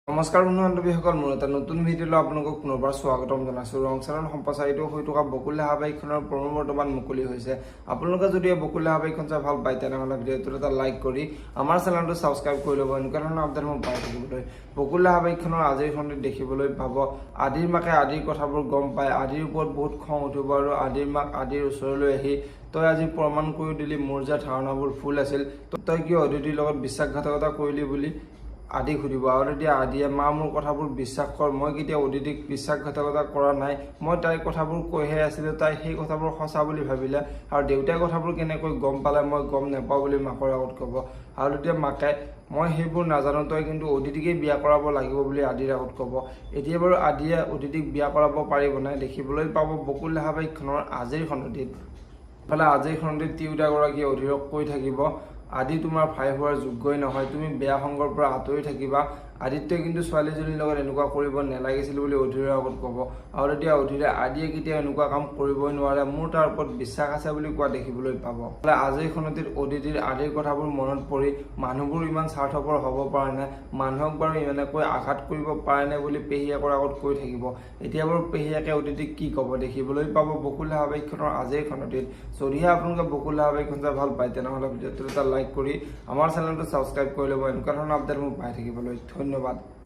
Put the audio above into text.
নমস্কাৰ বন্ধু বান্ধৱীসকল, মোৰ এটা নতুন ভিডিঅ'লৈ আপোনালোকক পুনৰবাৰ স্বাগতম জনাইছোঁ। ৰং চেনেল সম্প্ৰচাৰিত হৈ থকা বকুল ধাৰাবাহিকখনৰ প্ৰমো বৰ্তমান মুকলি হৈছে। আপোনালোকে যদি এই বকুল ধাৰাবাহিকখন চাই ভাল পায় তেনেহ'লে ভিডিঅ'টোত এটা লাইক কৰি আমাৰ চেনেলটো ছাবস্ক্ৰাইব কৰি ল'ব, এনেকুৱা ধৰণৰ আপডেটসমূহ পাই থাকিবলৈ। বকুল ধাৰাবাহিকখনৰ আজিৰ খণ্ডত দেখিবলৈ পাব আদিৰ মাকে আদিৰ কথাবোৰ গম পায়, আদিৰ ওপৰত বহুত খং উঠিব আৰু আদিৰ মাক আদিৰ ওচৰলৈ আহি তই আজি প্ৰমাণ কৰি দিলি মোৰ যে ধাৰণাবোৰ ভুল আছিল, তই কিয় অদিতিৰ লগত বিশ্বাসঘাতকতা কৰিলি বুলি আদি সুধিব। আৰু তেতিয়া আদিয়ে মা মোৰ কথাবোৰ বিশ্বাস কৰ, মই কেতিয়া অদিতিক বিশ্বাসঘাতকতা কৰা নাই, মই তাইৰ কথাবোৰ কৈহে আছিলোঁ, তাই সেই কথাবোৰ সঁচা বুলি ভাবিলে। আৰু দেউতাই কথাবোৰ কেনেকৈ গম পালে মই গম নাপাওঁ বুলি মাকৰ আগত ক'ব। আৰু তেতিয়া মাকে মই সেইবোৰ নাজানো, তই কিন্তু অদিতিকেই বিয়া কৰাব লাগিব বুলি আদিৰ আগত ক'ব। এতিয়া বাৰু আদিয়ে অদিতিক বিয়া কৰাব পাৰিব নাই দেখিবলৈ পাব বকুল ধাৰাবাহিকখনৰ আজিৰ খণ্ডটিত। ইফালে আজিৰ খণ্ডটিত তিৰোতাগৰাকীয়ে অধীৰক কৈ থাকিব আদি তোমাৰ ভাই হোৱাৰ যোগ্যই নহয়, তুমি বেয়া সংগৰ পৰা আঁতৰি থাকিবা, আদিত্যই কিন্তু ছোৱালীজনীৰ লগত এনেকুৱা কৰিব নালাগিছিল বুলি অধীৰৰ আগত ক'ব। আৰু তেতিয়া অধীৰে আদিয়ে কেতিয়া এনেকুৱা কাম কৰিবই নোৱাৰে, মোৰ তাৰ ওপৰত বিশ্বাস আছে বুলি কোৱা দেখিবলৈ পাব। আজিৰ খণ্ডটিত অদিতিৰ আদিৰ কথাবোৰ মনত পৰি মানুহবোৰ ইমান স্বাৰ্থপৰ হ'ব পৰা নাই, মানুহক বাৰু এনেকৈ আঘাত কৰিব পাৰে নে বুলি পেহীয়েকৰ আগত কৈ থাকিব। এতিয়া বাৰু পেহীয়েকে অদিতিক কি ক'ব দেখিবলৈ পাব বকুল ধাৰাবাহিকখনৰ আজিৰ খণ্ডটিত। যদিহে আপোনালোকে বকুল ধাৰাবাহিকখন চাই ভাল পায় তেনেহ'লে ভিডিঅ'টো এটা লাইক কৰি আমাৰ চেনেলটো ছাবস্ক্ৰাইব কৰি ল'ব, এনেকুৱা ধৰণৰ আপডেট মোক পাই থাকিবলৈ। ধন্যবাদ।